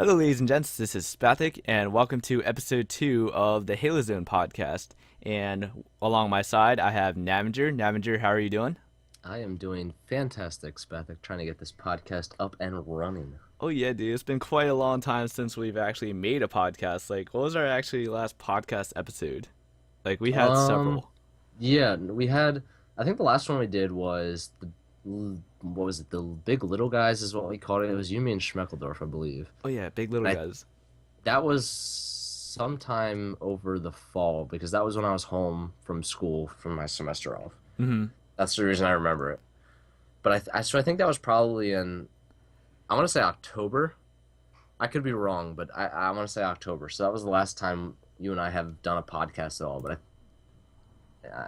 Hello, ladies and gents. This is Spathik, and welcome to episode 2 of the Halo Zone podcast. And along my side, I have Navinger. Navinger, how are you doing? I am doing fantastic, Spathik, trying to get this podcast up and running. Oh yeah, dude. It's been quite a long time since we've actually made a podcast. Like, what was our actually last podcast episode? Like, we had Um, several. yeah, I think the last one we did was what was it? The Big Little Guys is what we called it. It was Yumi and Schmeckeldorf, I believe. Oh yeah, big little And guys. that was sometime over the fall because that was when I was home from school from my semester off. Mm-hmm. That's the reason I remember it. But so I think that was probably I want to say October. I could be wrong, but I want to say October. So that was the last time you and I have done a podcast at all. But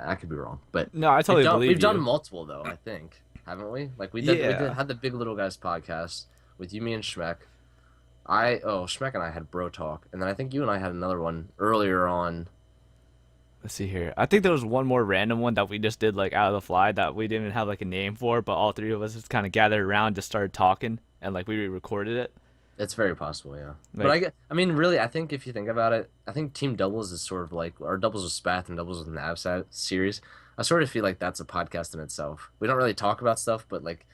I could be wrong. But No, I totally we've believe done you. multiple though. I think, haven't we? Like we did Yeah. had the Big Little Guys podcast with you, me, and Schmeck. Schmeck and I had Bro Talk, and then I think you and I had another one earlier on. Let's see here. I think there was one more random one that we just did like out of the fly that we didn't even have like a name for, but all three of us just kind of gathered around, just started talking, and like we recorded it. It's very possible, yeah. But Like, I mean, really, I think if you think about it, I think Team Doubles is sort of like, or Doubles with Spath and Doubles with Nav series. I sort of feel like that's a podcast in itself. We don't really talk about stuff, but like,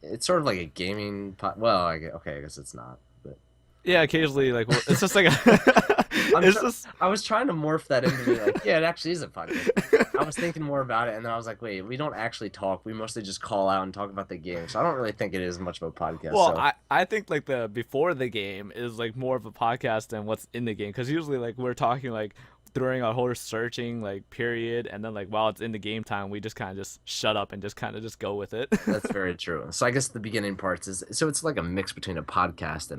it's sort of like a gaming well, okay, I guess it's not. But yeah, occasionally, like it's just like a, I'm it's tr just I was trying to morph that into me, like, yeah, it actually is a podcast. I was thinking more about it, and then I was like, wait, we don't actually talk. We mostly just call out and talk about the game. So I don't really think it is much of a podcast. well, So I think like the before the game is like more of a podcast than what's in the game because usually like we're talking like during our whole searching like period, and then like while it's in the game time, we just kind of just shut up and just kind of just go with it. that's very true. So I guess the beginning parts is so it's like a mix between a podcast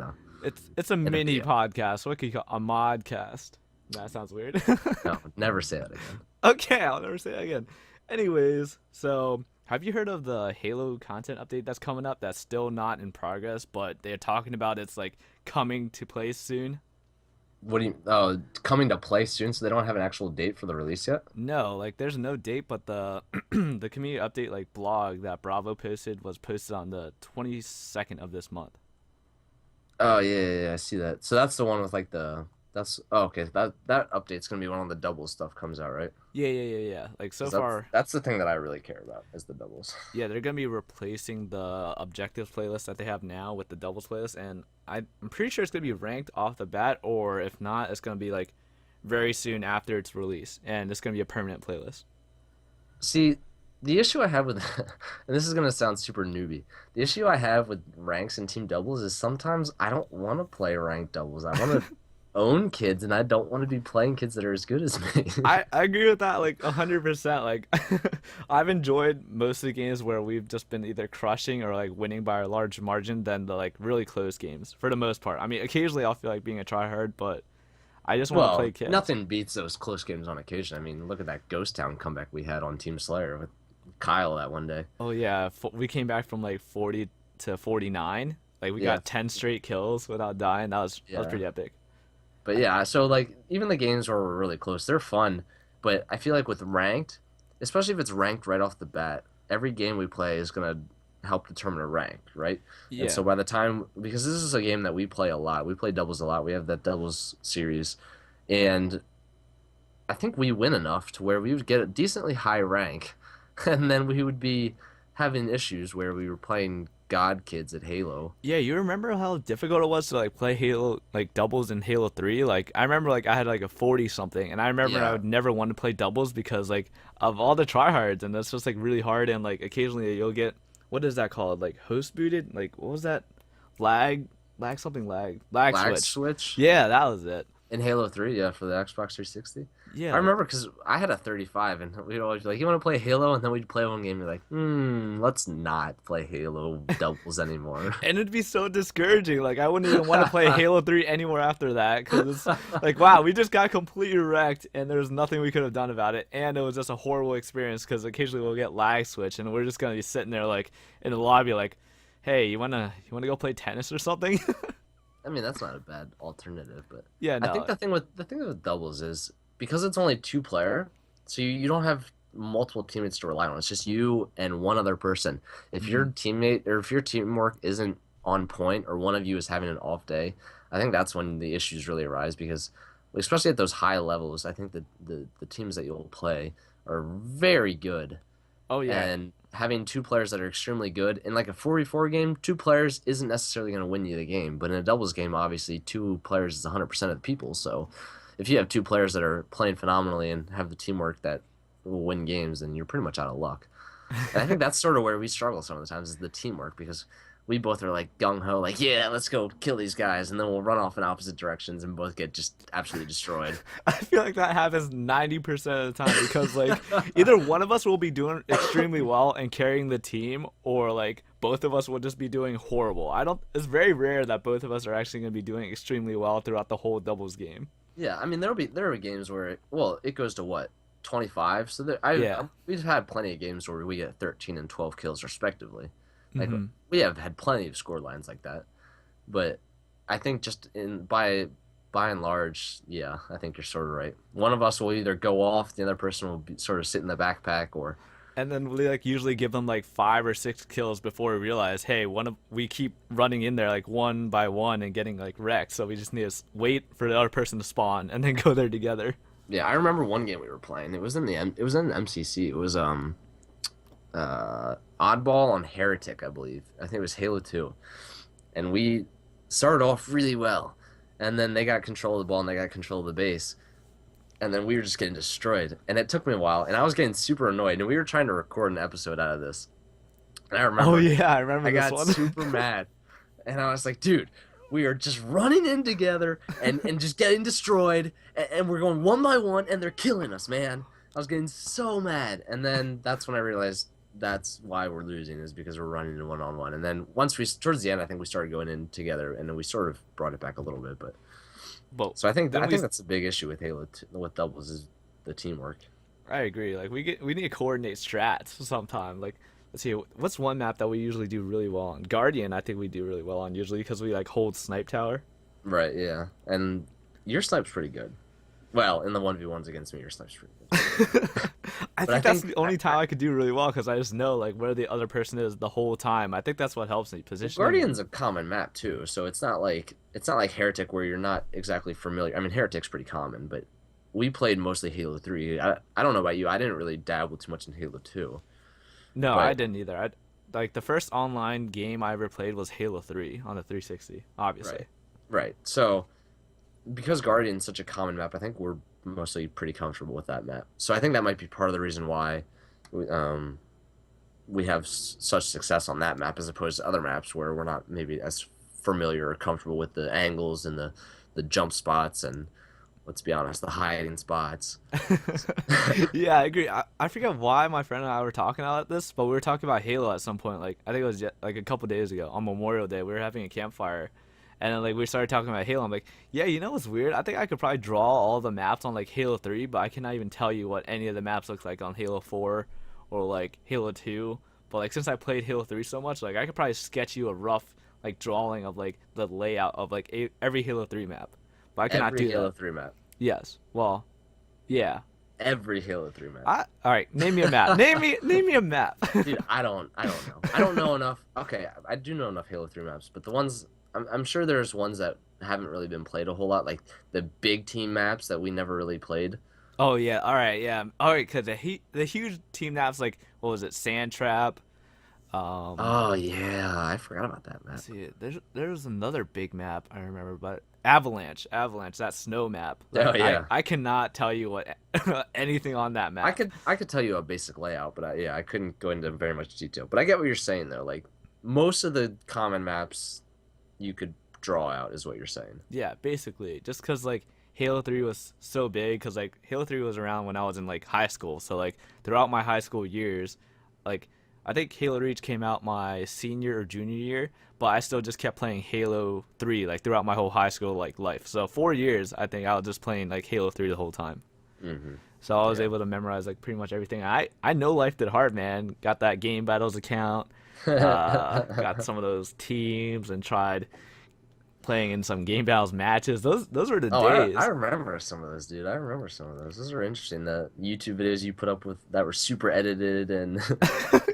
It's a and a mini video. podcast. What could you call a modcast? That sounds weird. No, never say that again. Okay, I'll never say that again. Anyways, so have you heard of the Halo content update that's coming up? That's still not in progress, but they're talking about it's like coming to play soon. What do you? Oh, coming to play soon, so they don't have an actual date for the release yet. No, like there's no date, but the the community update like blog that Bravo posted was posted on the 22nd of this month. Oh yeah, I see that. So that's the one with like the that's oh, okay. That update's gonna be when all the double stuff comes out, right? Yeah. Like so 'Cause far, that's the thing that I really care about is the doubles. yeah, they're gonna be replacing the objectives playlist that they have now with the doubles playlist, and I'm pretty sure it's gonna be ranked off the bat, or if not, it's gonna be like very soon after its release, and it's gonna be a permanent playlist. See, the issue I have with and this is gonna sound super newbie. The issue I have with ranks and team doubles is sometimes I don't want to play ranked doubles. I want to own kids, and I don't want to be playing kids that are as good as me. I agree with that like 100%. Like I've enjoyed most of the games where we've just been either crushing or like winning by a large margin than the like really close games for the most part. I mean, occasionally I'll feel like being a tryhard, but I just want to play Well, kids. nothing beats those close games on occasion. I mean, look at that Ghost Town comeback we had on Team Slayer with Kyle that one day. Oh yeah, we came back from like 40 to 49. Like we Yeah, got 10 straight kills without dying. That was yeah. pretty epic. But yeah, so like even the games where we're really close, they're fun. But I feel like with ranked, especially if it's ranked right off the bat, every game we play is gonna help determine a rank, right? And Yeah. so by the time because this is a game that we play a lot, we play doubles a lot. We have that doubles series, and I think we win enough to where we would get a decently high rank, and then we would be having issues where we were playing God kids at Halo. Yeah, you remember how difficult it was to like play Halo like doubles in Halo 3? Like I remember like I had like a 40 something, and I remember I Yeah. would never want to play doubles because like of all the tryhards, and that's just like really hard, and like occasionally you'll get, what is that called? Like host booted? Like what was that? Lag Lag switch. switch Yeah, that was it. in Halo 3, yeah, for the Xbox 360. I Yeah, like remember because I had a 35, and we'd always be like, "You want to play Halo?" And then we'd play one game, and be like, let's not play Halo doubles anymore." and it'd be so discouraging. Like I wouldn't even want to play Halo 3 anymore after that because it's like wow, we just got completely wrecked and there's nothing we could have done about it, and it was just a horrible experience because occasionally we'll get lag switch and we're just gonna be sitting there like in the lobby like, hey, you wanna go play tennis or something? I mean, that's not a bad alternative, but Yeah, I think no. the thing with doubles is because it's only two player, so you don't have multiple teammates to rely on. It's just you and one other person. If your Mhm. teammate or if your teamwork isn't on point or one of you is having an off day, I think that's when the issues really arise because, especially at those high levels, I think that the teams that you'll play are very good. Oh yeah. And having two players that are extremely good in like a 4v4 game, two players isn't necessarily going to win you the game. But in a doubles game, obviously, two players is 100% of the people. So if you have two players that are playing phenomenally and have the teamwork that will win games, then you're pretty much out of luck. And I think that's sort of where we struggle some of the times is the teamwork because we both are like gung ho, like, yeah, let's go kill these guys, and then we'll run off in opposite directions and both get just absolutely destroyed. I feel like that happens 90% of the time because like either one of us will be doing extremely well and carrying the team, or like both of us will just be doing horrible. I don't. It's very rare that both of us are actually going to be doing extremely well throughout the whole doubles game. Yeah, I mean there are games where it goes to what 25. So Yeah. we've had plenty of games where we get 13 and 12 kills respectively. Like Hmm. we have had plenty of score lines like that, but I think just in by and large, yeah, I think you're sort of right. One of us will either go off, the other person will be, sort of sit in the backpack, or And then we like usually give them like 5 or 6 kills before we realize, hey, we keep running in there like one by one and getting like wrecked. So we just need to wait for the other person to spawn and then go there together. yeah. I remember one game we were playing. It was in the MCC. It was Oddball on Heretic, I believe. I think it was Halo 2. And we started off really well. And then they got control of the ball and they got control of the base. And then we were just getting destroyed. And it took me a while. And I was getting super annoyed. And we were trying to record an episode out of this. And I remember Oh yeah, I remember I this got one. super mad. And I was like, dude, we are just running in together and just getting destroyed. And we're going one by one and they're killing us, man. I was getting so mad. And then that's when I realized that's why we're losing is because we're running in one-on-one. And then towards the end, I think we started going in together, and then we sort of brought it back a little bit. But But so I think then we that's a big issue with with doubles is the teamwork. I agree. Like we need to coordinate strats sometime. Like let's see, what's one map that we usually do really well on? Guardian, I think we do really well on usually because we like hold snipe tower. Right? Yeah. And your snipe's pretty good. Well, in the 1v1s against me, your snipe's pretty good. I But I think that's think the only time I could do really well because I just know like where the other person is the whole time. I think that's what helps me positioning. Guardian's a common map too, so it's not like Heretic where you're not exactly familiar. I mean, Heretic's pretty common, but we played mostly Halo 3. I don't know about you. I didn't really dabble too much in Halo 2. No, I But didn't either. I like the first online game I ever played was Halo 3 on the 360, obviously. right. Right. So because Guardian's such a common map, I think we're mostly pretty comfortable with that map. So I think that might be part of the reason why we have such success on that map as opposed to other maps where we're not maybe as familiar or comfortable with the angles and the jump spots and let's be honest, the hiding spots. Yeah, I agree. I forget why my friend and I were talking about this, but we were talking about Halo at some point. Like I think it was like a couple days ago on Memorial Day. We were having a campfire, and then like we started talking about Halo. I'm like, yeah, you know what's weird? I think I could probably draw all the maps on like Halo 3, but I cannot even tell you what any of the maps look like on Halo 4 or like Halo 2. But like since I played Halo 3 so much, like I could probably sketch you a rough like drawing of like the layout of like every Halo 3 map. But I cannot Every do Halo that. 3 map. Yes. Well, yeah. Every Halo 3 map. All right. Name me a map. Name me a map. Dude, I don't know. I don't know enough. Okay, I do know enough Halo 3 maps, but the ones I'm sure there's ones that haven't really been played a whole lot, like the big team maps that we never really played. Oh yeah. All right. Yeah. All right. Cause the huge team maps like what was it? Sand Trap. Oh yeah, I forgot about that map. Let's see. There's another big map I remember, but Avalanche. That snow map. Like, Oh yeah. I cannot tell you what anything on that map. I could tell you a basic layout, but I couldn't go into very much detail. But I get what you're saying though. Like most of the common maps you could draw out is what you're saying. Yeah, basically, just because like Halo 3 was so big, because like Halo 3 was around when I was in like high school, so like throughout my high school years, like I think Halo Reach came out my senior or junior year, but I still just kept playing Halo 3 like throughout my whole high school like life. So 4 years, I think I was just playing like Halo 3 the whole time. Mm-hmm. So I was Yeah. able to memorize like pretty much everything. I know Life Did Hard, man. Got that Game Battles account. Got some of those teams and tried playing in some game battles matches. Those were the Oh, I days. remember some of those, dude. I remember some of those. Those are interesting. The YouTube videos you put up with that were super edited and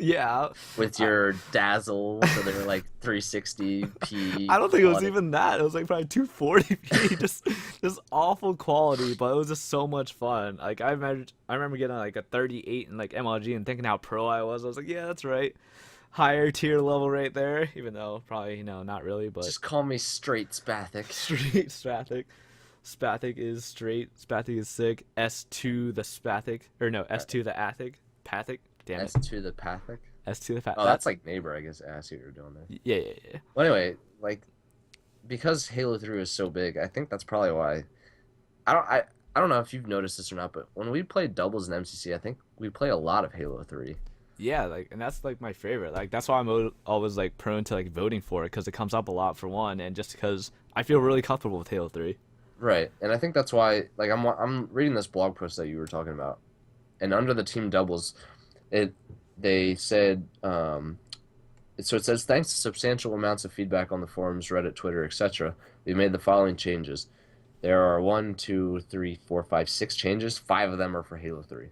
Yeah. with I, your dazzle, so they were like 360p I don't think it was quality. even that. It was like probably 240p, just awful quality, but it was just so much fun. Like I remember getting like a 38 in like MLG and thinking how pro I was. I was like, yeah, that's right, higher tier level right there. Even though probably not really, but Just call me straight Spathic. straight Spathic. Spathic is straight. Spathic is sick. S2 the Spathic, or no, S2 the Athic. Pathic. Damn it. S2 the Pathic. S2 the Oh, That. that's like neighbor, I guess. I see what you're doing there. Yeah, yeah, yeah. Well, anyway, like because Halo 3 is so big, I think that's probably why. I don't I I don't know if you've noticed this or not, but when we play doubles in MCC, I think we play a lot of Halo 3. Yeah, like, and that's like my favorite. Like, that's why I'm always like prone to like voting for it because it comes up a lot for one, and just because I feel really comfortable with Halo 3. Right, and I think that's why. Like I'm reading this blog post that you were talking about, and under the team doubles, it they said so it says thanks to substantial amounts of feedback on the forums, Reddit, Twitter, etc. We made the following changes. There are 6 changes. 5 of them are for Halo 3.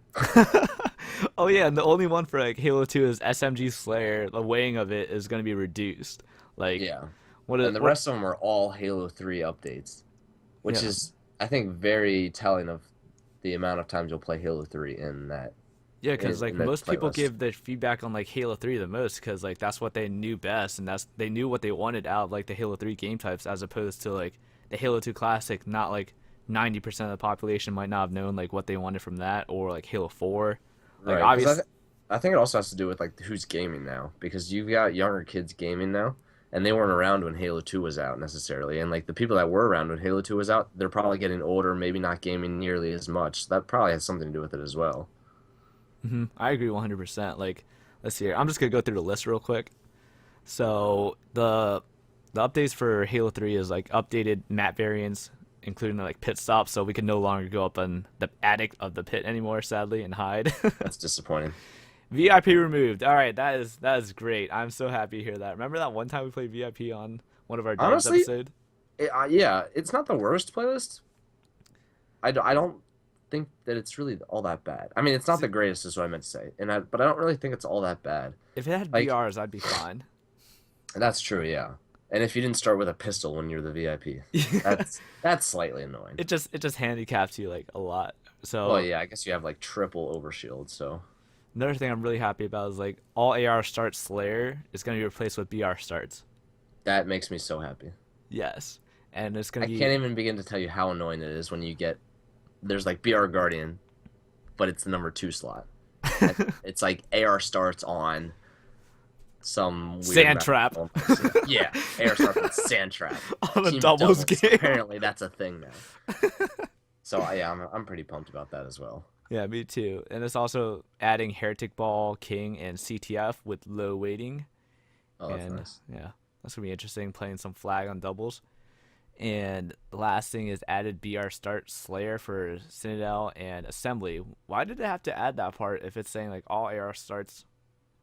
Oh yeah, and the only one for like Halo 2 is SMG Slayer. The weighing of it is going to be reduced. Like, Yeah, what and is the what? rest of them are all Halo 3 updates, which Yeah, is I think very telling of the amount of times you'll play Halo 3 in that yeah, because like in that most people playlist. give their feedback on like Halo 3 the most because like that's what they knew best, and they knew what they wanted out of like the Halo 3 game types as opposed to like the Halo 2 Classic. Not like 90% of the population might not have known like what they wanted from that, or like Halo 4. Like Right, because obvious. I think it also has to do with like who's gaming now, because you've got younger kids gaming now, and they weren't around when Halo 2 was out necessarily, and like the people that were around when Halo 2 was out, they're probably getting older, maybe not gaming nearly as much. So that probably has something to do with it as well. I agree 100%. Like, let's see here. I'm just gonna go through the list real quick. So the updates for Halo 3 is like updated map variants, including like pit stops, so we can no longer go up on the attic of the pit anymore, sadly, and hide. That's disappointing. VIP removed. All right, that is great. I'm so happy to hear that. Remember that one time we played VIP on one of our dubs Honestly, episode? yeah, it's not the worst playlist. I don't think that it's really all that bad. I mean, it's not the See, greatest, is what I meant to say, but I don't really think it's all that bad. if it had Like BRs, I'd be fine. that's true, yeah. And if you didn't start with a pistol when you're the VIP, Yeah. that's slightly annoying. It just handicaps you like a lot. Well, So yeah, I guess you have like triple overshield, so another thing I'm really happy about is like all AR starts Slayer is gonna be replaced with BR starts. that makes me so happy. Yes, and it's I gonna can't be. even begin to tell you how annoying it is when you get there's like BR Guardian, but it's the number 2 slot. And it's like AR starts on some weird Sand map. trap Yeah, AR starts on Sand Trap. on a Team doubles game. Apparently, that's a thing now. So yeah, I'm pretty pumped about that as well. Yeah, me too. And it's also adding Heretic Ball, King, and CTF with low weighting. Oh, that's And nice. yeah, that's gonna be interesting playing some flag on doubles. And the last thing is added BR start Slayer for Citadel and Assembly. Why did it have to add that part if it's saying like all AR starts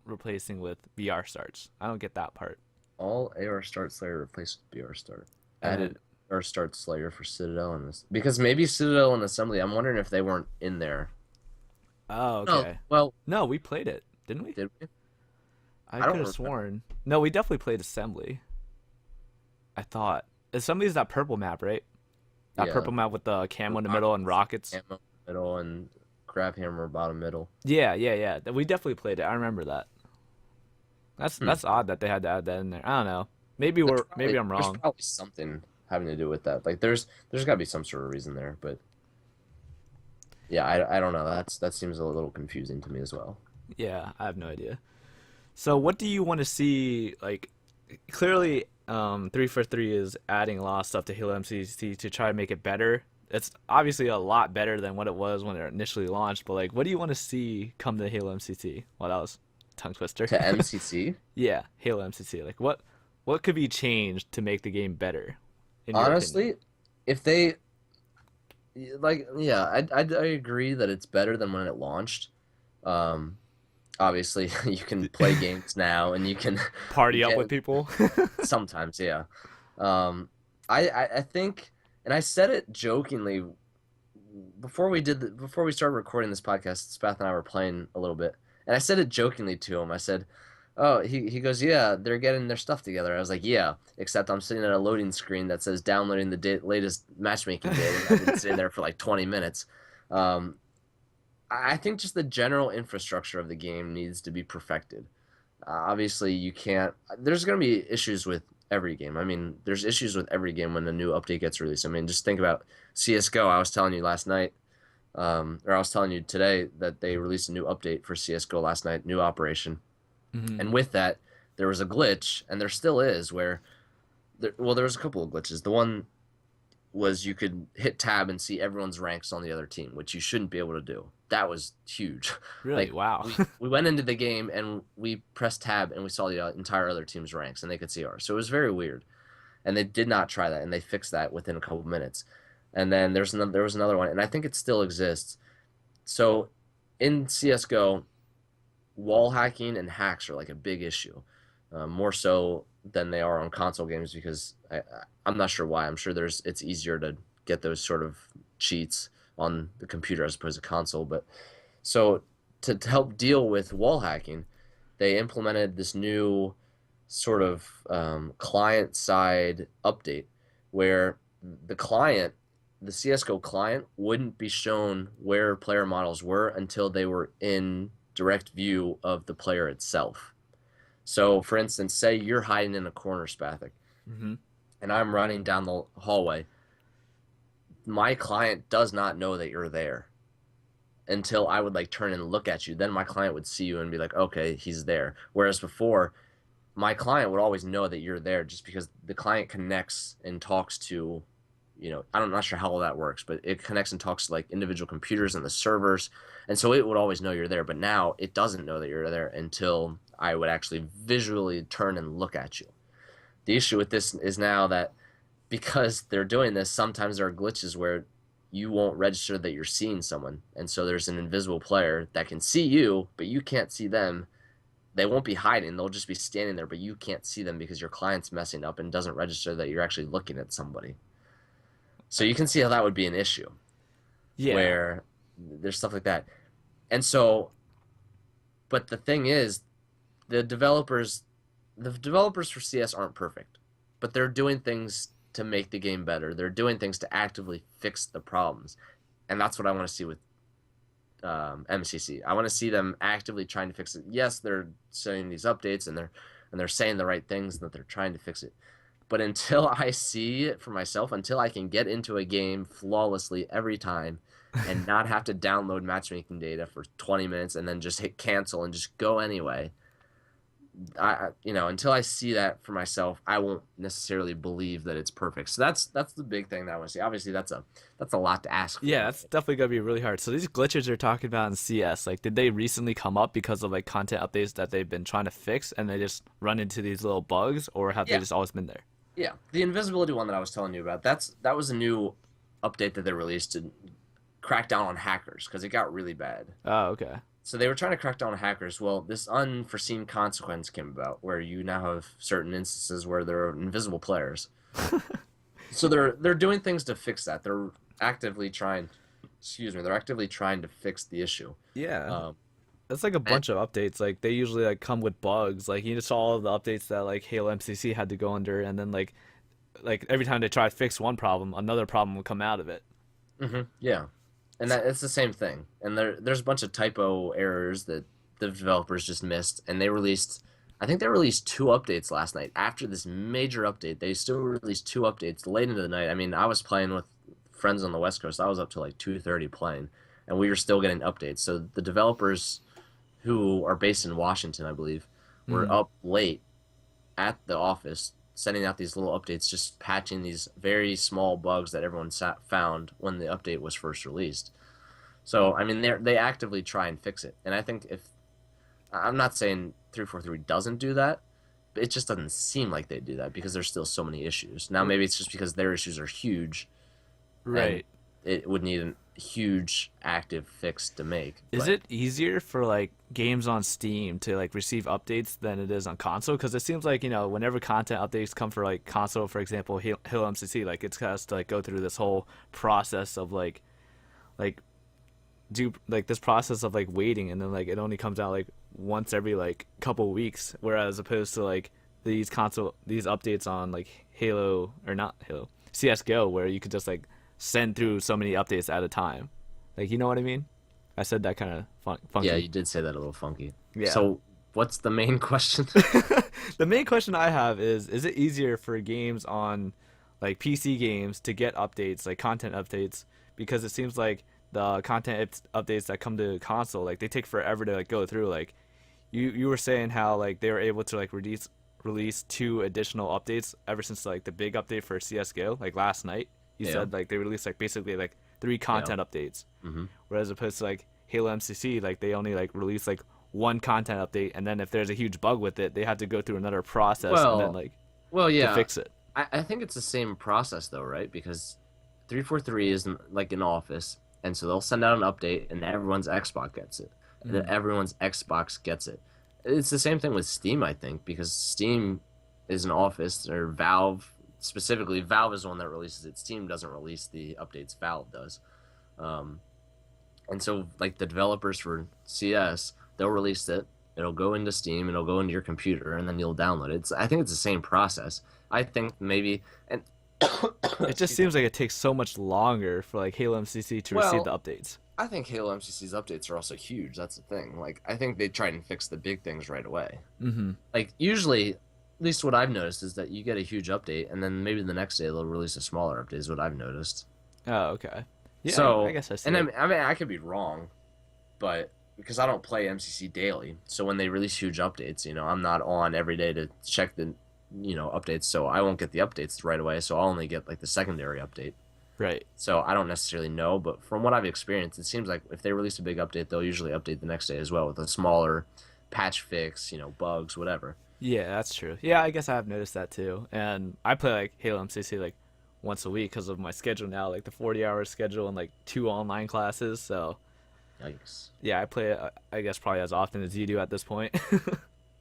replacing with BR starts? I don't get that part. All AR start Slayer replaced with BR start. And Added then, AR start Slayer for Citadel and this because maybe Citadel and Assembly. I'm wondering if they weren't in there. oh, No, okay. well, No, we played it, didn't we? did we? I I could don't have remember. sworn. No, we definitely played Assembly. I thought. Assembly is that purple map, right? That Yeah, purple map with the camo in the middle and rockets, rockets. ammo middle, and grab hammer bottom middle. Yeah, yeah, yeah. We definitely played it. I remember that. That's Hmm. that's odd that they had to add that in there. I don't know. Maybe I'm There's wrong. probably something having to do with that. Like there's got to be some sort of reason there, but yeah, I don't know. That seems a little confusing to me as well. Yeah, I have no idea. So what do you want to see? Like, clearly, 343 is adding a lot of stuff to Halo MCC to try to make it better. It's obviously a lot better than what it was when it initially launched. But like, what do you want to see come to Halo MCC? Well, that was tongue twister. To MCC, Yeah, Halo MCC. Like, what could be changed to make the game better, in your opinion? honestly, if they like, yeah, I agree that it's better than when it launched. Um, obviously, you can play games now, and you can Party up with get people. sometimes, yeah. Um, I think, and I said it jokingly before we started recording this podcast. Spath and I were playing a little bit, and I said it jokingly to him. I said, "Oh," he goes, "Yeah, they're getting their stuff together." I was like, "Yeah," except I'm sitting at a loading screen that says downloading the latest matchmaking data. I've been sitting there for like 20 minutes. Um, I think just the general infrastructure of the game needs to be perfected. Obviously, you can't. There's going to be issues with every game. I mean, there's issues with every game when a new update gets released. I mean, just think about CS:GO. I was telling you last night, or I was telling you today that they released a new update for CS:GO last night, new operation, Hmm. and with that, there was a glitch, and there still is, where well, there was a couple of glitches. The one was you could hit tab and see everyone's ranks on the other team, which you shouldn't be able to do. That was huge. Really? Like Wow. we went into the game and we pressed tab and we saw the entire other team's ranks and they could see ours. So it was very weird. And they did not try that and they fixed that within a couple minutes. And then there was another one and I think it still exists. So in CS:GO, wall hacking and hacks are like a big issue, more so than they are on console games because I'm not sure why. I'm sure it's easier to get those sort of cheats on the computer as opposed to console. But so to help deal with wall hacking, they implemented this new sort of client side update where the client, the CS:GO client, wouldn't be shown where player models were until they were in direct view of the player itself. So, for instance, say you're hiding in a corner, Spathik, Hmm. and I'm running down the hallway. My client does not know that you're there until I would like turn and look at you. Then my client would see you and be like, okay, he's there. Whereas before, my client would always know that you're there just because the client connects and talks to, I'm not sure how all that works, but it connects and talks to like individual computers and the servers. And so it would always know you're there. But now it doesn't know that you're there until I would actually visually turn and look at you. The issue with this is now that because they're doing this, sometimes there are glitches where you won't register that you're seeing someone. And so there's an invisible player that can see you, but you can't see them. They won't be hiding. They'll just be standing there, but you can't see them because your client's messing up and doesn't register that you're actually looking at somebody. So you can see how that would be an issue Yeah. where there's stuff like that. And so, but the thing is, the developers, the developers for CS aren't perfect, but they're doing things to make the game better. They're doing things to actively fix the problems, and that's what I want to see with MCC. I want to see them actively trying to fix it. Yes, they're saying these updates and they're saying the right things and that they're trying to fix it. But until I see it for myself, until I can get into a game flawlessly every time and not have to download matchmaking data for 20 minutes and then just hit cancel and just go anyway, until I see that for myself, I won't necessarily believe that it's perfect. So that's the big thing that I want to see. Obviously, that's a lot to ask Yeah, for. that's definitely gonna be really hard. So these glitches you're talking about in CS, like, did they recently come up because of like content updates that they've been trying to fix, and they just run into these little bugs, or have they Yeah, just always been there? yeah. The invisibility one that I was telling you about, that was a new update that they released to crack down on hackers because it got really bad. Oh, okay. So they were trying to crack down on hackers. Well, this unforeseen consequence came about where you now have certain instances where there are invisible players. So they're doing things to fix that. They're actively trying, excuse me, they're actively trying to fix the issue. Yeah, Um, that's like a and bunch of updates. Like they usually like come with bugs. Like you just saw all of the updates that like Halo MCC had to go under, and then like every time they try to fix one problem, another problem will come out of it. yeah, and that it's the same thing. And there's a bunch of typo errors that the developers just missed, and I think they released two updates last night. After this major update, they still released two updates late into the night. I mean, I was playing with friends on the West Coast. I was up to like 2:30 playing, and we were still getting updates. So the developers who are based in Washington, I believe, were Hmm. up late at the office sending out these little updates, just patching these very small bugs that everyone found when the update was first released. So I mean, they actively try and fix it, and I think if I'm not saying 343 doesn't do that, but it just doesn't seem like they do that because there's still so many issues. Now maybe it's just because their issues are huge, and Right. it would need huge active fix to make. Is But it easier for like games on Steam to like receive updates than it is on console? Because it seems like whenever content updates come for like console, for example, Halo MCC, like it has to like go through this whole process of like do like this process of like waiting, and then like it only comes out like once every like couple weeks, whereas opposed to like these updates on like Halo or not Halo CS:GO, where you could just like send through so many updates at a time. Like, you know what I mean? I said that kind of yeah, funky. you did say that a little funky. Yeah. So what's the main question? The main question I have is it easier for games on like PC games to get updates, like content updates, because it seems like the updates that come to console, like they take forever to like go through. Like you were saying how like they were able to like release two additional updates ever since like the big update for CS:GO, like last night. You Yeah. said like they released like basically like three Yeah. content updates, Hmm. whereas opposed to like Halo MCC, like they only like release like one content update, and then if there's a huge bug with it, they have to go through another process and then Well, like well, to yeah. fix it. I think it's the same process though, right? Because 343 isn't like an office, and so they'll send out an update, and everyone's Xbox gets it. And then Mm. everyone's Xbox gets it. It's the same thing with Steam, I think, because Steam is an office, or Valve specifically. Valve is the one that releases it. Steam doesn't release the updates. Valve does. Um, and so, like the developers for CS, they'll release it. It'll go into Steam. It'll go into your computer, and then you'll download it. I think it's the same process. I think maybe, and It just excuse me. seems like it takes so much longer for like Halo MCC to receive Well, the updates. I think Halo MCC's updates are also huge. That's the thing. Like, I think they try and fix the big things right away. Mm-hmm. Like, usually, at least what I've noticed is that you get a huge update, and then maybe the next day they'll release a smaller update. Is what I've noticed. Oh, okay. Yeah, I So, guess I see and it. I mean, I could be wrong, but because I don't play MCC daily, so when they release huge updates, I'm not on every day to check the, updates. So I won't get the updates right away. So I'll only get like the secondary update. Right. So I don't necessarily know, but from what I've experienced, it seems like if they release a big update, they'll usually update the next day as well with a smaller patch fix, bugs, whatever. Yeah, that's true. Yeah, I guess I have noticed that too. And I play like Halo MCC like once a week because of my schedule now, like the 40-hour schedule and like two online classes. So Yikes. yeah, I play it, I guess probably as often as you do at this point.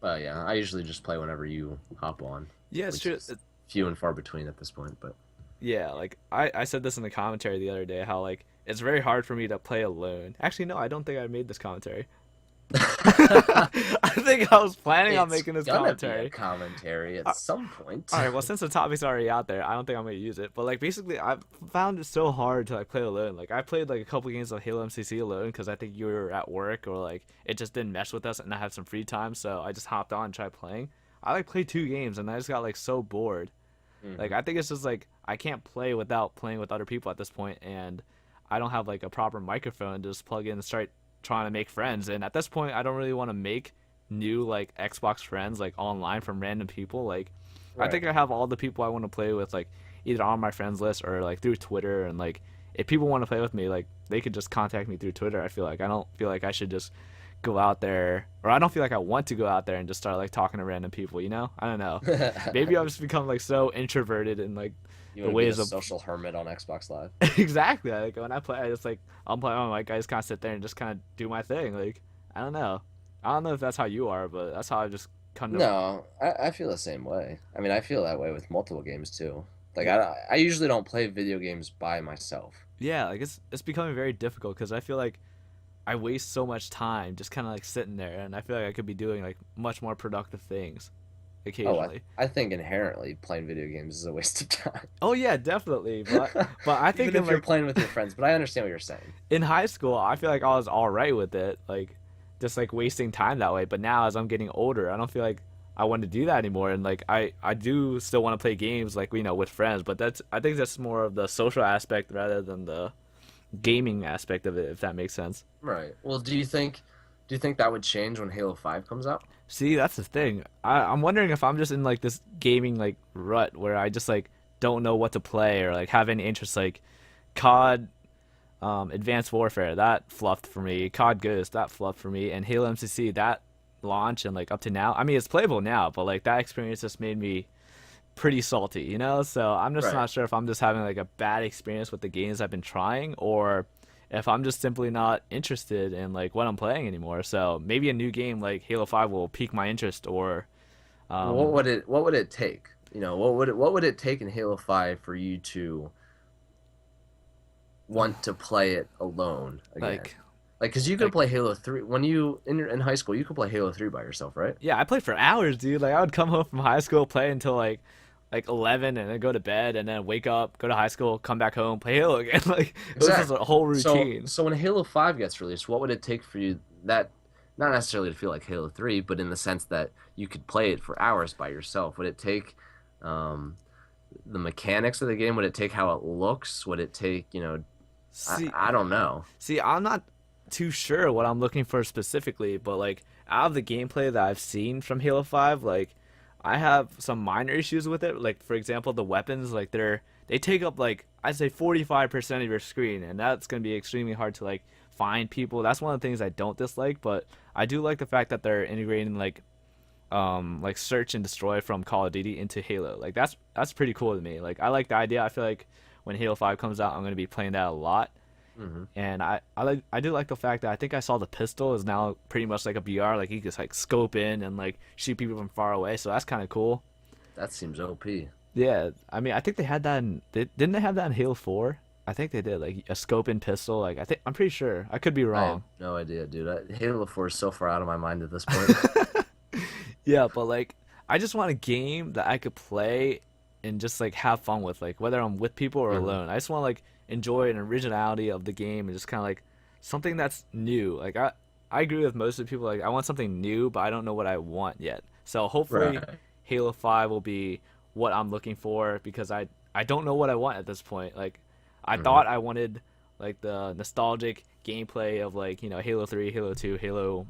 But yeah, I usually just play whenever you hop on, Yeah, it's which true. is few and far between at this point. But Yeah, like I said this in the commentary the other day, how like it's very hard for me to play alone. Actually, no, I don't think I made this commentary. I think I was planning on it's making this gonna be a commentary. commentary at some point. All right, well, since the topic's already out there, I don't think I'm gonna use it. But like, basically, I've found it so hard to like play alone. Like, I played like a couple games of Halo MCC alone because I think you were at work or like it just didn't mesh with us, and I had some free time, so I just hopped on and tried playing. I like played two games, and I just got like so bored. Like, Hmm. I think it's just like I can't play without playing with other people at this point, and I don't have like a proper microphone to just plug in and start trying to make friends. And at this point, I don't really want to make new like Xbox friends like online from random people. Like, I Right. think I have all the people I want to play with like either on my friends list or like through Twitter. And like, if people want to play with me, like they could just contact me through Twitter. I don't feel like I should just go out there, or I don't feel like I want to go out there and just start like talking to random people. I don't know. Maybe I've just become like so introverted in like You the want to be a ways of social hermit on Xbox Live? exactly. Like when I play, I just like I'm playing. I'm like I just kind of sit there and just kind of do my thing. Like I don't know. I don't know if that's how you are, but that's how I just kind of No, I feel the same way. I mean, I feel that way with multiple games too. Like yeah, I usually don't play video games by myself. yeah. Like it's becoming very difficult because I feel like I waste so much time just kind of like sitting there, and I feel like I could be doing like much more productive things Oh, occasionally. I think inherently playing video games is a waste of time. Oh yeah, definitely. But I think Even in if you're like playing with your friends, but I understand what you're saying. in high school, I feel like I was all right with it, like just like wasting time that way. But now, as I'm getting older, I don't feel like I want to do that anymore. And like I do still want to play games, like with friends. But I think that's more of the social aspect rather than the gaming aspect of it, if that makes sense. Right. Well, do you think that would change when Halo 5 comes out? See, that's the thing. I'm wondering if I'm just in like this gaming like rut where I just like don't know what to play or like have any interest. Like COD, Advanced Warfare, that fluffed for me. COD Ghost, that fluffed for me. And Halo MCC, that launch and like up to now. I mean, it's playable now, but like that experience just made me pretty salty. So I'm just Right. not sure if I'm just having like a bad experience with the games I've been trying, or if I'm just simply not interested in like what I'm playing anymore. So maybe a new game like Halo 5 will pique my interest, or What um would it take? What would it take in Halo 5 for you to want to play it alone again? like Like, because you could like play Halo 3 when in high school, you could play Halo 3 by yourself, right? yeah, I played for hours, dude. Like I would come home from high school, play until like 11, and then go to bed, and then wake up, go to high school, come back home, play Halo again. Like it was just a Exactly. whole So, routine. so when Halo 5 gets released, what would it take for you that not necessarily to feel like Halo 3, but in the sense that you could play it for hours by yourself? Would it take um, the mechanics of the game? Would it take how it looks? Would it take, I, See, I don't know. See, I'm not too sure what I'm looking for specifically, but like out of the gameplay that I've seen from Halo 5, like I have some minor issues with it. Like for example, the weapons, like they take up like I'd say 45% of your screen, and that's going to be extremely hard to like find people. That's one of the things I don't dislike, but I do like the fact that they're integrating like search and destroy from Call of Duty into Halo. Like that's pretty cool to me. Like I like the idea. I feel like when Halo 5 comes out, I'm going to be playing that a lot. Hmm. And I do like the fact that I think I saw the pistol is now pretty much like a BR, like you can just like scope in and like shoot people from far away, so that's kind of cool. That seems OP. Yeah, I mean I think they had that didn't they have that in Halo 4? I think they did, like a scope in pistol. Like I'm pretty sure. I could be I have wrong. no idea, dude. Halo 4 is so far out of my mind at this point. Yeah, but like I just want a game that I could play and just like have fun with, like whether I'm with people or Hmm. alone. I just want to like enjoy an originality of the game and just kind of like something that's new. Like I agree with most of the people, like I want something new, but I don't know what I want yet. So hopefully Right. Halo 5 will be what I'm looking for, because I don't know what I want at this point. Like I Hmm. thought I wanted like the nostalgic gameplay of like, Halo 3, Halo 2, Halo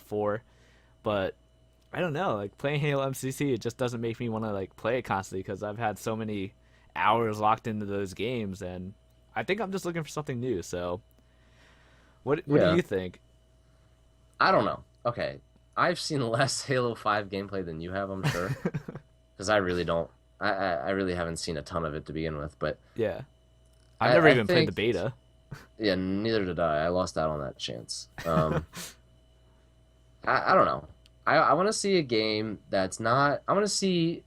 4, but I don't know. Like playing Halo MCC, it just doesn't make me want to like play it constantly because I've had so many hours locked into those games, and I think I'm just looking for something new. So, what do Yeah. you think? I don't know. Okay. I've seen less Halo 5 gameplay than you have, I'm sure. Because I really don't. I really haven't seen a ton of it to begin with. But Yeah, I've never I even played the think, beta. yeah, neither did I. I lost out on that chance. I don't know. I want to see a game that's not. I want to see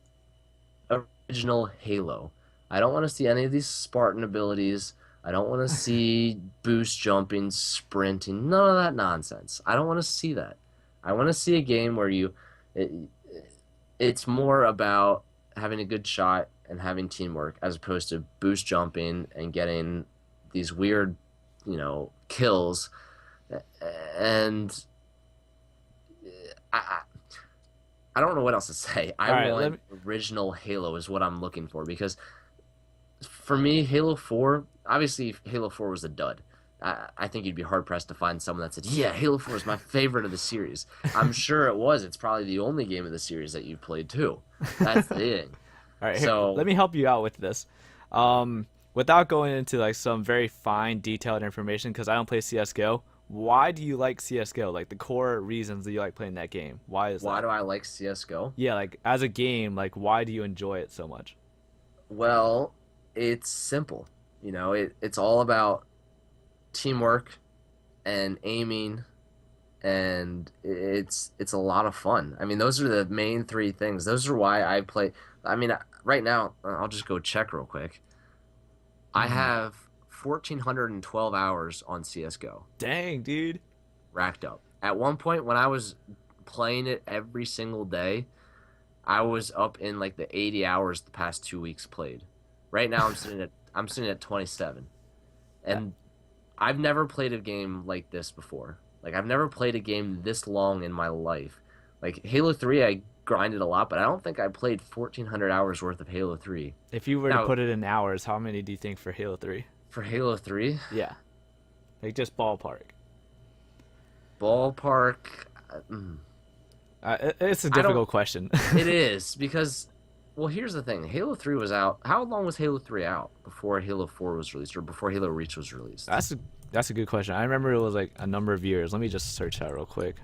original Halo. I don't want to see any of these Spartan abilities. I don't want to see boost jumping, sprinting, none of that nonsense. I don't want to see that. I want to see a game where it, it's more about having a good shot and having teamwork as opposed to boost jumping and getting these weird, kills. And I, I don't know what else to say. I All right, let want me. original Halo is what I'm looking for because for me, Halo 4, obviously Halo 4 was a dud. I think you'd be hard pressed to find someone that said, "Yeah, Halo 4 is my favorite of the series." I'm sure it was. It's probably the only game of the series that you've played too. That's the thing. All right, here, let So, me help you out with this. Without going into like some very fine, detailed information, because I don't play CS:GO. Why do you like CS:GO? Like the core reasons that you like playing that game. Why is why that? do I like CS:GO? Yeah, like as a game, like why do you enjoy it so much? Well, it's simple. It's all about teamwork and aiming and it's a lot of fun. I mean, those are the main three things. Those are why I play. I mean, right now, I'll just go check real quick. I Hmm. have 1,412 hours on CS:GO Dang, dude. racked up. At one point, when I was playing it every single day, I was up in like the 80 hours the past 2 weeks played. Right now, I'm sitting at 27, That, and I've never played a game like this before. Like I've never played a game this long in my life. Like Halo 3, I grinded a lot, but I don't think I played 1,400 hours worth of Halo 3. if you were to Now, put it in hours, how many do you think for Halo 3? for Halo 3, Yeah, like just ballpark. ballpark, It's a I don't. difficult question. It is because, well, here's the thing. Halo 3 was out. How long was Halo 3 out before Halo 4 was released or before Halo Reach was released? That's a good question. I remember it was like a number of years. Let me just search that real quick.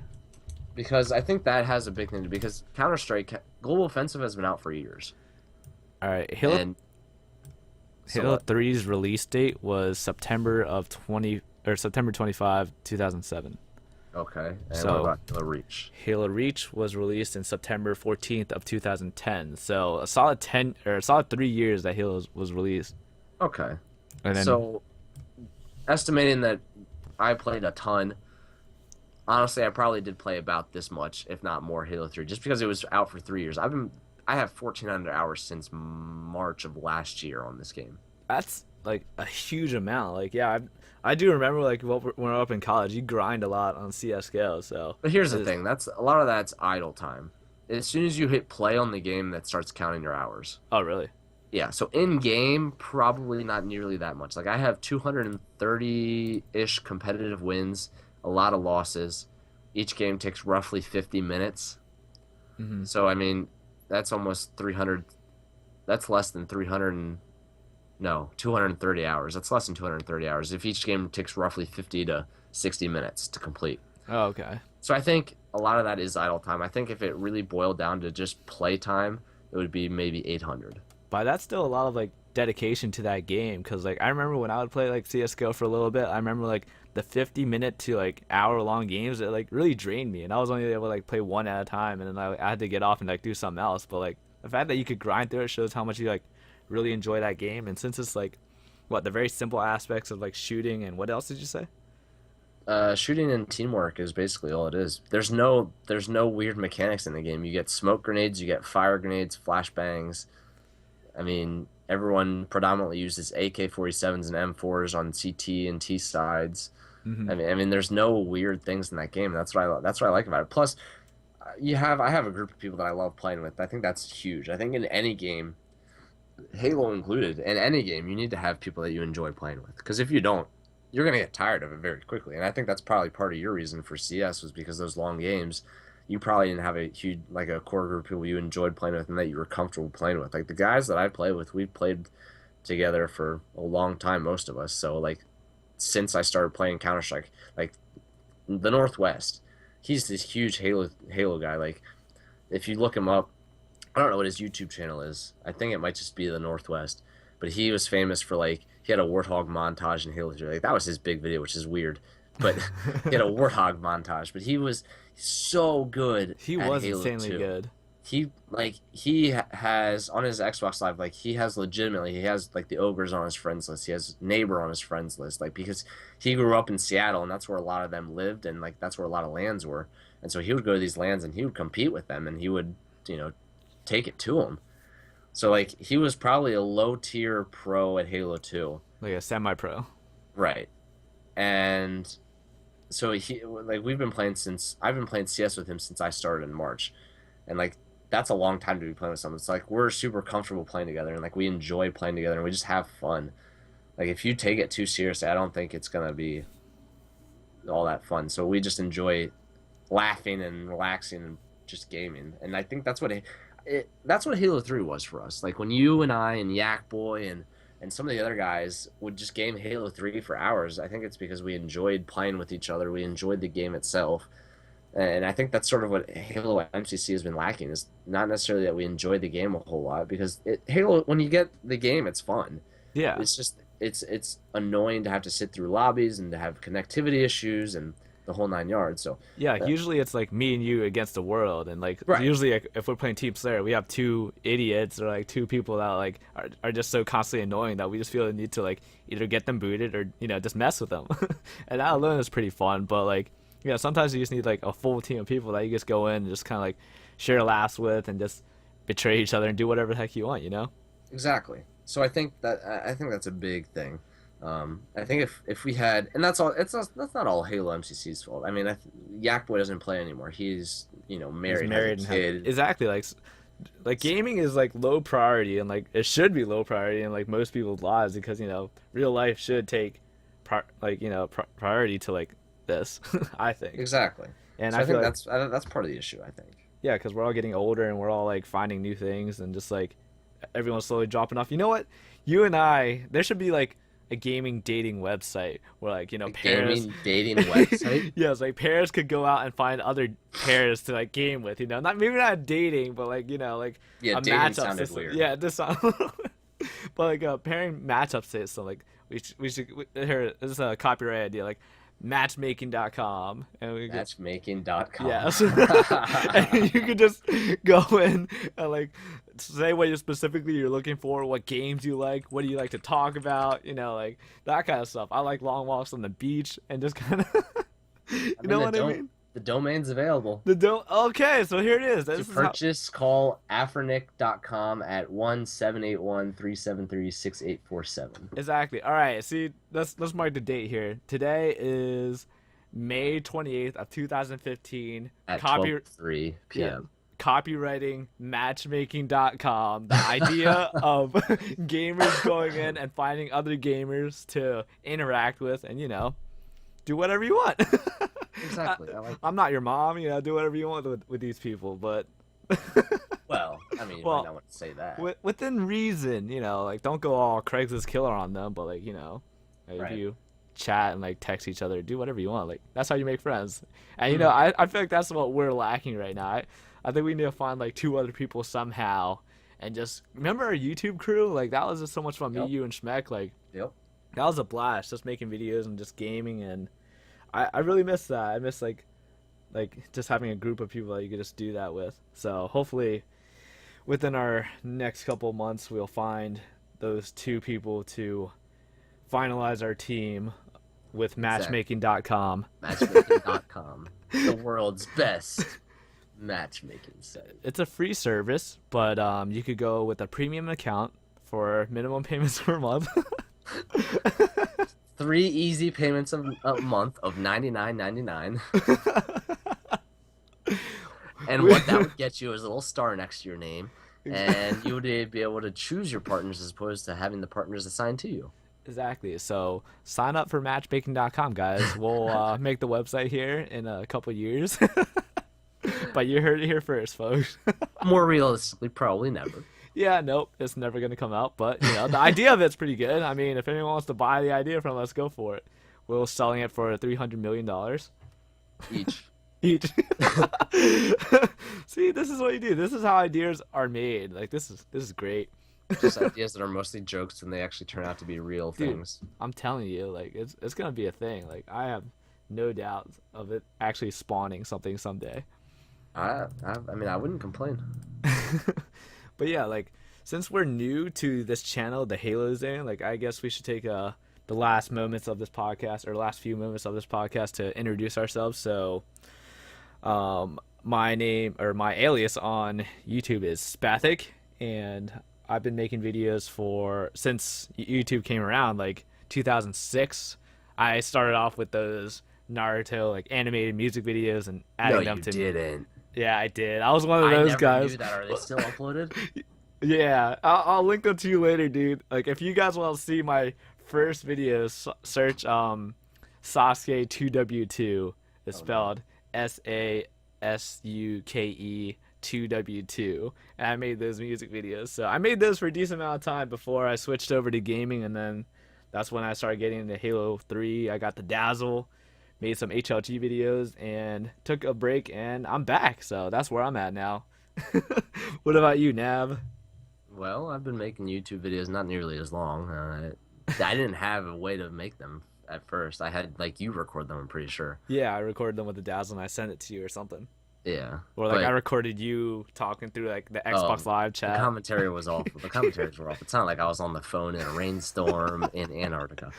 Because I think that has a big thing to because Counter Strike Global Offensive has been out for years, All right, and so Halo what? 3's release date was September of 20. or September 25, 2007. Okay. And what So about Halo Reach? Halo Reach was released in September 14th of 2010. So a solid 10 or a solid 3 years that Halo was released. Okay. And then So, estimating that I played a ton, honestly, I probably did play about this much, if not more, Halo 3, just because it was out for 3 years. I have 1,400 hours since March of last year on this game. that's like a huge amount. Like yeah, I do remember like when we were up in college, you grind a lot on CS:GO. So But here's the it's, thing, that's a lot of that's idle time. As soon as you hit play on the game, that starts counting your hours. oh really? Yeah, so in game, probably not nearly that much. Like I have 230-ish competitive wins, a lot of losses. Each game takes roughly 50 minutes. Hmm. So I mean, that's almost 300. That's less than 300 and no, 230 hours. That's less than 230 hours. If each game takes roughly 50 to 60 minutes to complete. Oh okay. So I think a lot of that is idle time. I think if it really boiled down to just play time, it would be maybe 800. But that's still a lot of like dedication to that game because like I remember when I would play like CS:GO for a little bit. I remember like the 50-minute to like hour-long games that like really drained me, and I was only able to like play one at a time, and then I had to get off and like do something else. But like the fact that you could grind through it shows how much you like really enjoy that game. And since it's like what the very simple aspects of like shooting and what else did you say? Shooting and teamwork is basically all it is. There's no weird mechanics in the game. You get smoke grenades, you get fire grenades, flashbangs. I mean, everyone predominantly uses AK-47s and M4s on CT and T sides. Hmm. I mean, there's no weird things in that game. That's what I like about it. Plus, I have a group of people that I love playing with. I think that's huge. I think in any game, Halo included, in any game, you need to have people that you enjoy playing with. Because if you don't, you're gonna get tired of it very quickly. And I think that's probably part of your reason for CS was because those long games, you probably didn't have a huge like a core group of people you enjoyed playing with and that you were comfortable playing with. Like the guys that I play with, we've played together for a long time, most of us. So like since I started playing Counter Strike, like the Northwest, he's this huge Halo guy. Like if you look him up, I don't know what his YouTube channel is. I think it might just be the Northwest. But he was famous for like he had a warthog montage in Halo 3. Like that was his big video, which is weird. But he had a warthog montage. But he was so good He at was Halo insanely 2. good. Has on his Xbox Live like he has like the ogres on his friends list. He has neighbor on his friends list like because he grew up in Seattle and that's where a lot of them lived and like that's where a lot of lands were. And so he would go to these lands and he would compete with them and he would, take it to them. So like he was probably a low tier pro at Halo 2. Like a semi-pro. Right. And so he like I've been playing CS with him since I started in March. And like that's a long time to be playing with someone. It's like we're super comfortable playing together and like we enjoy playing together and we just have fun. Like if you take it too seriously, I don't think it's gonna be all that fun. So we just enjoy laughing and relaxing and just gaming. And I think that's what Halo 3 was for us. Like when you and I and Yak Boy and some of the other guys would just game Halo 3 for hours, I think it's because we enjoyed playing with each other. We enjoyed the game itself. And I think that's sort of what Halo MCC has been lacking is not necessarily that we enjoy the game a whole lot because Halo when you get the game it's fun. Yeah. It's just it's annoying to have to sit through lobbies and to have connectivity issues and the whole nine yards. So Yeah, uh, usually it's like me and you against the world, and like right. usually like, if we're playing Team Slayer, we have two idiots or like two people that like are just so constantly annoying that we just feel the need to like either get them booted or just mess with them, and that alone is pretty fun. But like sometimes you just need like a full team of people that you just go in and just kind of like share laughs with and just betray each other and do whatever the heck you want, you know? Exactly. So I think that's a big thing. I think if we had, and that's not all Halo MCC's fault. I mean, Yakboy doesn't play anymore. He's He's married, married has and a kid. exactly like gaming is like low priority and like it should be low priority in like most people's lives because real life should take priority to like this. I think. Exactly. And So I I feel think like that's part of the issue. I think. yeah, because we're all getting older and we're all like finding new things and just like everyone's slowly dropping off. You know what? You and I, there should be like a gaming dating website where like A pairs. gaming dating website. Yes, like pairs could go out and find other pairs to like game with. Not maybe not dating, but like like Yeah, a dating matchup sounded system. weird. Yeah, this sounds. But like a pairing matchup system, like Here, this is a copyright idea, like matchmaking.com, and we could Matchmaking.com. yes, and you could just go in and like say what you're looking for, what games you like, what do you like to talk about, like that kind of stuff. I like long walks on the beach and just kind of, you I mean, know what I mean? the domain's available. The don't. Okay, so here it is. To purchase, call afrinic.com at 1-781-373-6847. Exactly. All right. See, let's mark the date here. Today is May 28th of 2015. At 12:03 p.m. Yeah, copywriting matchmaking.com. The idea of gamers going in and finding other gamers to interact with and do whatever you want. Exactly. I'm not your mom, do whatever you want with these people, but well, I mean, you might not want to say that. Within reason, like don't go all Craigslist killer on them, but like, Right. if you chat and like text each other, do whatever you want. Like that's how you make friends. And I feel like that's what we're lacking right now. I think we need to find like 2 other people somehow and just remember our YouTube crew. Like that was just so much fun. Yep. Me, you, and Schmeck. Like Yep. that was a blast. Just making videos and just gaming, and I really miss that. I miss like just having a group of people that you could just do that with. So hopefully within our next couple months we'll find those 2 people to finalize our team with matchmaking.com. Matchmaking.com. The world's best matchmaking site. It's a free service, but you could go with a premium account for minimum payments per month. 3 easy payments a month of $99.99. And what that would get you is a little star next to your name, and you would be able to choose your partners as opposed to having the partners assigned to you. Exactly. So sign up for matchmaking.com, guys. We'll make the website here in a couple years. But you heard it here first, folks. More realistically, probably never. Yeah, nope, it's never gonna come out. But the idea of it's pretty good. I mean, if anyone wants to buy the idea from us, go for it. We're selling it for $300 million Each. See, this is what you do. This is how ideas are made. Like this is great. Just ideas that are mostly jokes and they actually turn out to be real things. I'm telling you, like it's gonna be a thing. Like I have no doubt of it actually spawning something someday. I mean, I wouldn't complain. But yeah, like since we're new to this channel, the Halo Zone, like I guess we should take the last moments of this podcast, or last few moments of this podcast, to introduce ourselves. So, my name, or my alias on YouTube, is Spathik, and I've been making videos since YouTube came around, like 2006. I started off with those Naruto like animated music videos and adding them to. No, you didn't. Yeah, I did. I was one of those guys. Knew that. Are they still uploaded? Yeah, I'll link them to you later, dude. Like, if you guys want to see my first videos, search Sasuke 2W2. It's spelled SASUKE 2W2. And I made those music videos. So I made those for a decent amount of time before I switched over to gaming, and then that's when I started getting into Halo 3. I got the Dazzle, made some HLG videos, and took a break, and I'm back. So that's where I'm at now. What about you, Nav? Well, I've been making YouTube videos not nearly as long. I didn't have a way to make them at first. I had, like, you record them, I'm pretty sure. Yeah, I recorded them with the Dazzle and I sent it to you or something. Yeah. Or like I recorded you talking through like the Xbox Live chat. The commentary was awful. The commentaries were awful. It's not like I was on the phone in a rainstorm in Antarctica.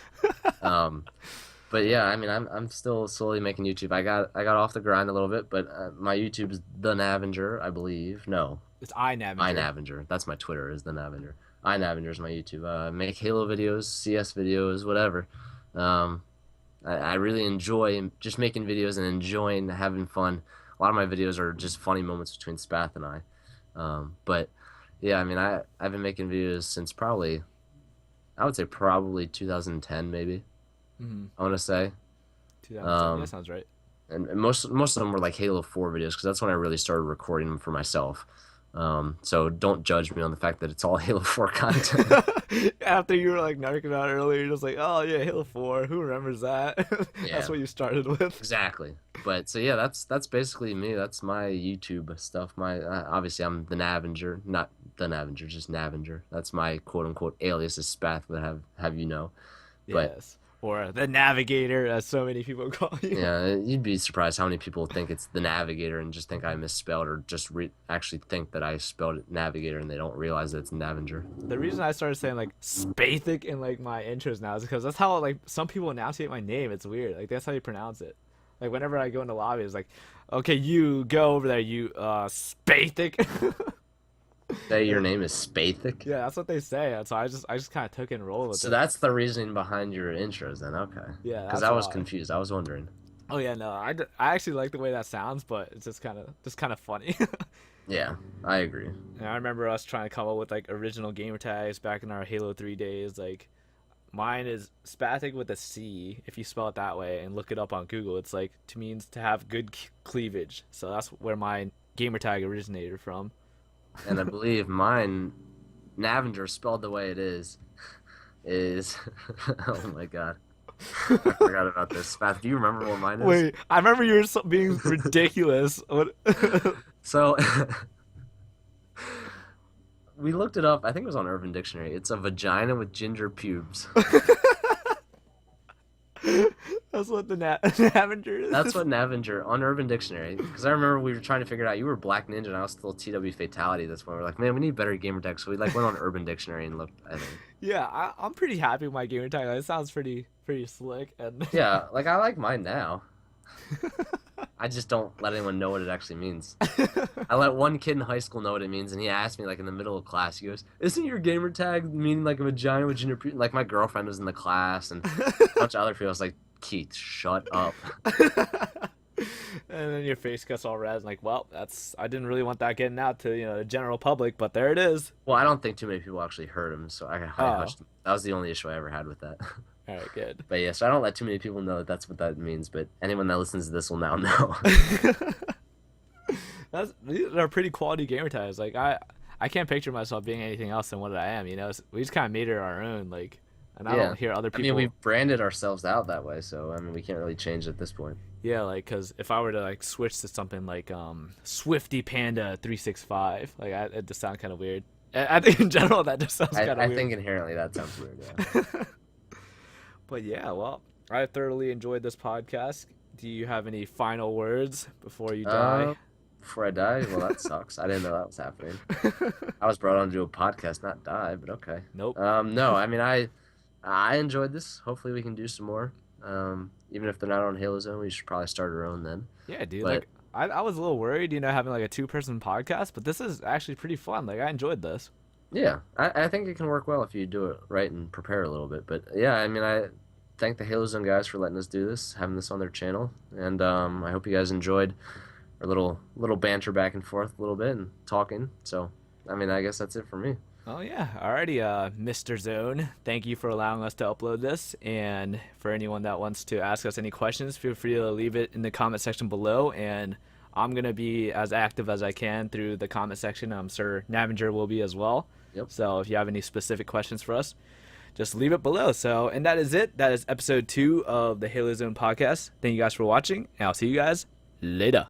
But yeah, I mean, I'm still slowly making YouTube. I got off the grind a little bit, but my YouTube is The Navinger, I believe. No, it's iNavinger. iNavinger. That's my Twitter, is The Navinger. iNavinger is my YouTube. I make Halo videos, CS videos, whatever. I really enjoy just making videos and enjoying having fun. A lot of my videos are just funny moments between Spath and I. But yeah, I mean, I've been making videos since probably 2010 maybe. Mm-hmm. I want to say. 2010. That sounds right. And most of them were like Halo 4 videos, because that's when I really started recording them for myself. So don't judge me on the fact that it's all Halo 4 content. After you were like narking out earlier, you're just like, oh yeah, Halo 4, who remembers that? Yeah. That's what you started with. Exactly. But so yeah, that's basically me. That's my YouTube stuff. My obviously I'm the Navinger, not the Navinger, just Navinger. That's my quote unquote alias is Spath, that have you know. But Yes. Or the Navigator, as so many people call you. yeah, you'd be surprised how many people think it's the Navigator and just think I misspelled, or just actually think that I spelled it Navigator and they don't realize that it's Navinger. The reason I started saying like Spathik in like my intros now is because that's how like some people enunciate my name. It's weird. Like that's how you pronounce it. Like whenever I go into lobby, it's like, okay, you go over there, you Spathik. Say your name is Spathik? Yeah, that's what they say. And so I just kind of took it and rolled with So it. that's the reasoning behind your intros then, okay. Yeah, Because that's I was why. confused. I was wondering. Oh yeah, no, I actually like the way that sounds, but it's just kind of funny. Yeah, I agree. And I remember us trying to come up with like original gamer tags back in our Halo 3 days. Like mine is Spathik with a C if you spell it that way and look it up on Google. It's like to means to have good cleavage. So that's where my gamer tag originated from. And I believe mine, Navinger, spelled the way it is oh my god. I forgot about this. Spath, do you remember what mine is? Wait, I remember you were being ridiculous. What? So we looked it up. I think it was on Urban Dictionary. It's a vagina with ginger pubes. That's what the Navinger is. That's what Navinger on Urban Dictionary. Because I remember we were trying to figure it out. You were Black Ninja and I was still TW Fatality. That's when we were like, man, we need better gamer tags. So we like went on Urban Dictionary and looked. I think. Yeah, I'm pretty happy with my gamer tag. It sounds pretty slick and Yeah, like I like mine now. I just don't let anyone know what it actually means. I let one kid in high school know what it means, and he asked me like in the middle of class. He goes, "Isn't your gamer tag meaning like a vagina with ginger?" Like my girlfriend was in the class, and a bunch of other people. I was like, Keith, shut up. And then your face gets all red. And like, well, I didn't really want that getting out to the general public, but there it is. Well, I don't think too many people actually heard him, so I hushed him. That was the only issue I ever had with that. All right, good. But yeah, so I don't let too many people know that that's what that means. But anyone that listens to this will now know. These are pretty quality gamer tags. Like I can't picture myself being anything else than what I am. We just kind of made it our own. Like, and I Yeah. don't hear other I people. mean, we've branded ourselves out that way, so I mean, we can't really change at this point. Yeah, like, cause if I were to like switch to something like Swifty Panda 365, like it just sounds kind of weird. I think in general that just sounds kind of weird. I think inherently that sounds weird. Yeah. But yeah, well, I thoroughly enjoyed this podcast. Do you have any final words before you die? Before I die? Well, that sucks. I didn't know that was happening. I was brought on to do a podcast, not die, but okay. Nope. No, I mean, I enjoyed this. Hopefully we can do some more. Even if they're not on Halo Zone, we should probably start our own then. Yeah, dude. But, like, I was a little worried, having like a 2-person podcast, but this is actually pretty fun. Like, I enjoyed this. yeah, I think it can work well if you do it right and prepare a little bit. But yeah, I mean, I thank the Halo Zone guys for letting us do this, having this on their channel, and I hope you guys enjoyed our little banter back and forth a little bit and talking. So, I mean, I guess that's it for me. Oh yeah, alrighty, Mr. Zone. Thank you for allowing us to upload this, and for anyone that wants to ask us any questions, feel free to leave it in the comment section below, and I'm gonna be as active as I can through the comment section. I'm sure Navinger will be as well. Yep. So if you have any specific questions for us, just leave it below. So, and that is it. That is episode 2 of the Halo Zone podcast. Thank you guys for watching, and I'll see you guys later.